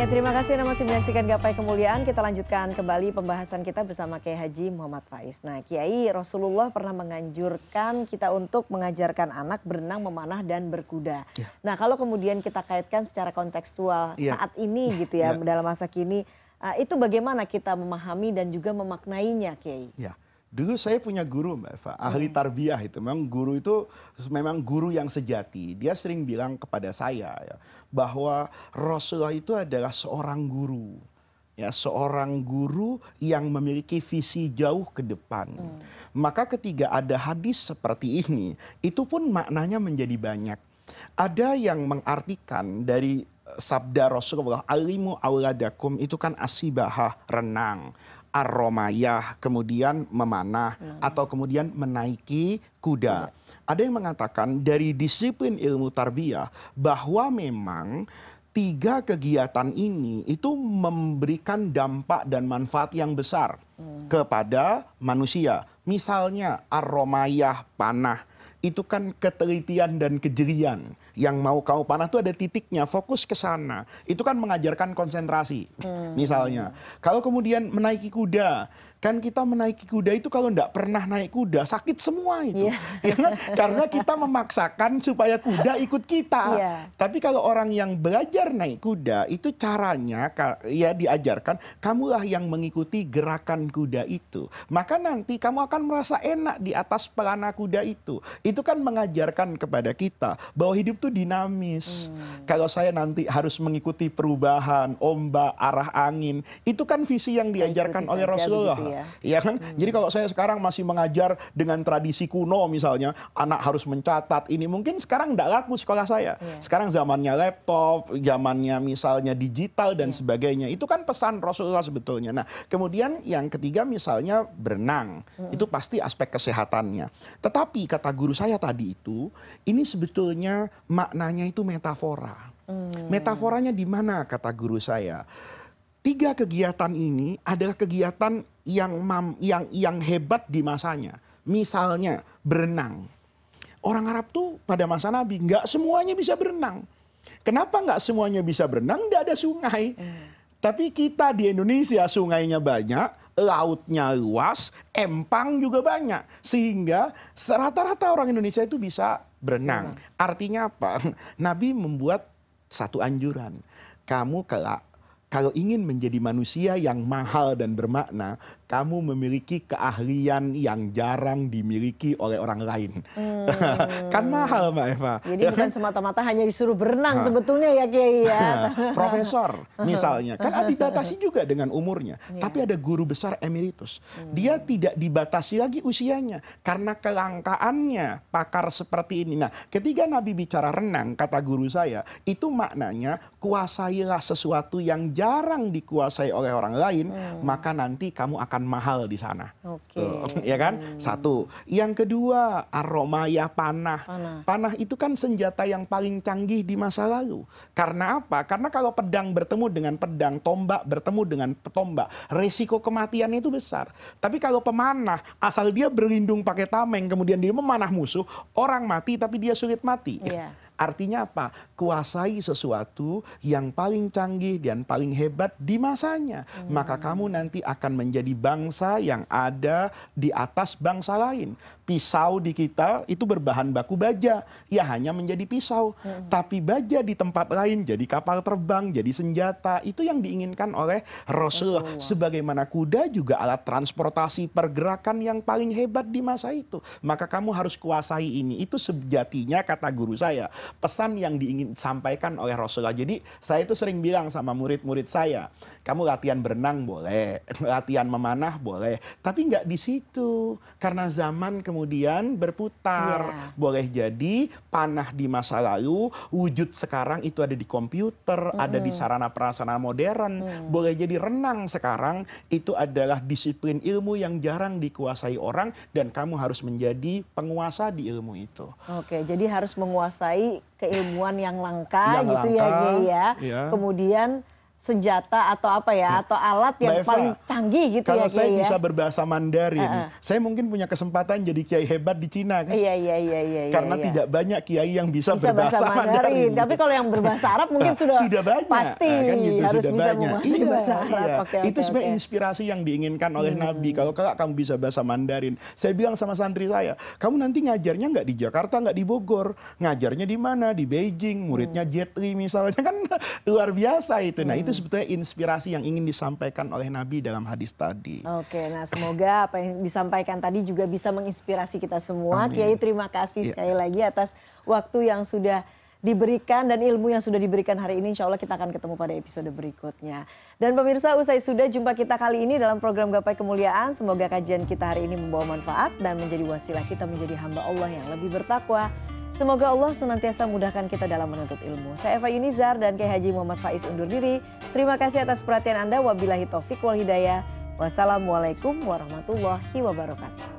Ya, terima kasih Anda masih menyaksikan Gapai Kemuliaan. Kita lanjutkan kembali pembahasan kita bersama Kiai Haji Muhammad Faiz. Nah, Kiai, Rasulullah pernah menganjurkan kita untuk mengajarkan anak berenang, memanah, dan berkuda. Ya. Nah, kalau kemudian kita kaitkan secara kontekstual saat ini gitu ya, dalam masa kini, itu bagaimana kita memahami dan juga memaknainya, Kiai? Ya. Dulu saya punya guru Mbak Eva, ahli tarbiyah itu. Memang guru itu memang guru yang sejati. Dia sering bilang kepada saya ya, bahwa Rasulullah itu adalah seorang guru. Ya, seorang guru yang memiliki visi jauh ke depan. Maka ketika ada hadis seperti ini, itu pun maknanya menjadi banyak. Ada yang mengartikan dari sabda Rasulullah, alimu auladakum, itu kan asibahah, renang. Ar-romayah, kemudian memanah, atau kemudian menaiki kuda. Ada yang mengatakan dari disiplin ilmu tarbiyah bahwa memang 3 kegiatan ini itu memberikan dampak dan manfaat yang besar kepada manusia. Misalnya ar-romayah, panah. Itu kan ketelitian dan kejelian. Yang mau kau panah itu ada titiknya, fokus ke sana. Itu kan mengajarkan konsentrasi. Misalnya, kalau kemudian menaiki kuda, kan kita menaiki kuda itu kalau tidak pernah naik kuda, sakit semua itu. Ya kan? Karena kita memaksakan supaya kuda ikut kita. Tapi kalau orang yang belajar naik kuda, itu caranya ya diajarkan, kamulah yang mengikuti gerakan kuda itu. Maka nanti kamu akan merasa enak di atas pelana kuda itu. Itu kan mengajarkan kepada kita bahwa hidup itu dinamis. Kalau saya nanti harus mengikuti perubahan, ombak, arah angin, itu kan visi yang diajarkan oleh Rasulullah. Ya kan? Jadi kalau saya sekarang masih mengajar dengan tradisi kuno misalnya, anak harus mencatat, ini mungkin sekarang tidak laku sekolah saya. Sekarang zamannya laptop, zamannya misalnya digital dan sebagainya. Itu kan pesan Rasulullah sebetulnya. Nah, kemudian yang ketiga misalnya berenang. Itu pasti aspek kesehatannya. Tetapi kata guru saya tadi itu, ini sebetulnya maknanya itu metafora. Metaforanya di mana kata guru saya? 3 kegiatan ini adalah kegiatan yang hebat di masanya. Misalnya berenang. Orang Arab tuh pada masa Nabi nggak semuanya bisa berenang. Kenapa nggak semuanya bisa berenang? Nggak ada sungai. Tapi kita di Indonesia sungainya banyak, lautnya luas, empang juga banyak. Sehingga rata-rata orang Indonesia itu bisa berenang. Artinya apa? Nabi membuat satu anjuran. Kamu kalau ingin menjadi manusia yang mahal dan bermakna, kamu memiliki keahlian yang jarang dimiliki oleh orang lain. Kan mahal Mbak Eva. Jadi ya bukan semata-mata hanya disuruh berenang sebetulnya ya Kiai ya. Profesor misalnya, kan dibatasi juga dengan umurnya. Tapi ada guru besar emeritus. Dia tidak dibatasi lagi usianya. Karena kelangkaannya pakar seperti ini. Nah, ketika Nabi bicara renang, kata guru saya, itu maknanya kuasailah sesuatu yang jarang dikuasai oleh orang lain, maka nanti kamu akan mahal di sana. Ya kan? Satu. Yang kedua, ar-romayah, panah. Panah itu kan senjata yang paling canggih di masa lalu. Karena apa? Karena kalau pedang bertemu dengan pedang, tombak bertemu dengan tombak, resiko kematiannya itu besar. Tapi kalau pemanah, asal dia berlindung pakai tameng, kemudian dia memanah musuh, orang mati tapi dia sulit mati. Artinya apa? Kuasai sesuatu yang paling canggih dan paling hebat di masanya. Maka kamu nanti akan menjadi bangsa yang ada di atas bangsa lain. Pisau di kita itu berbahan baku baja. Ya hanya menjadi pisau. Tapi baja di tempat lain jadi kapal terbang, jadi senjata. Itu yang diinginkan oleh Rasulullah. Sebagaimana kuda juga alat transportasi pergerakan yang paling hebat di masa itu. Maka kamu harus kuasai ini. Itu sejatinya kata guru saya. Pesan yang diingin sampaikan oleh Rasulullah. Jadi saya itu sering bilang sama murid-murid saya, kamu latihan berenang boleh, latihan memanah boleh, tapi nggak di situ. Karena zaman kemudian berputar. Boleh jadi panah di masa lalu, wujud sekarang itu ada di komputer, ada di sarana prasarana modern. Boleh jadi renang sekarang itu adalah disiplin ilmu yang jarang dikuasai orang dan kamu harus menjadi penguasa di ilmu itu. Oke, jadi harus menguasai keilmuan yang langka gitu ya Kiai ya. Kemudian senjata atau apa ya, atau alat yang Mbak Eva, paling canggih gitu kalau ya saya Kiai ya. bisa berbahasa Mandarin, saya mungkin punya kesempatan jadi kiai hebat di Cina kan? Iya. Karena tidak banyak kiai yang bisa bahasa berbahasa Mandarin. Tapi kalau yang berbahasa Arab mungkin sudah banyak. Pasti kan gitu, harus sudah bisa banyak. menguasai bahasa Arab. Itu sebenarnya inspirasi yang diinginkan oleh Nabi. Kalau kamu bisa bahasa Mandarin, saya bilang sama santri saya, kamu nanti ngajarnya nggak di Jakarta, nggak di Bogor, ngajarnya di mana? Di Beijing, muridnya Jet Li misalnya, kan luar biasa itu. Nah itu sebetulnya inspirasi yang ingin disampaikan oleh Nabi dalam hadis tadi. Oke, nah semoga apa yang disampaikan tadi juga bisa menginspirasi kita semua. Amin. Kiai terima kasih sekali lagi atas waktu yang sudah diberikan dan ilmu yang sudah diberikan hari ini. Insya Allah kita akan ketemu pada episode berikutnya. Dan pemirsa, usai sudah jumpa kita kali ini dalam program Gapai Kemuliaan. Semoga kajian kita hari ini membawa manfaat dan menjadi wasilah kita menjadi hamba Allah yang lebih bertakwa. Semoga Allah senantiasa mudahkan kita dalam menuntut ilmu. Saya Eva Yunizar dan Kiai Haji Muhammad Faiz undur diri. Terima kasih atas perhatian Anda. Wabillahi taufik wal hidayah. Wassalamualaikum warahmatullahi wabarakatuh.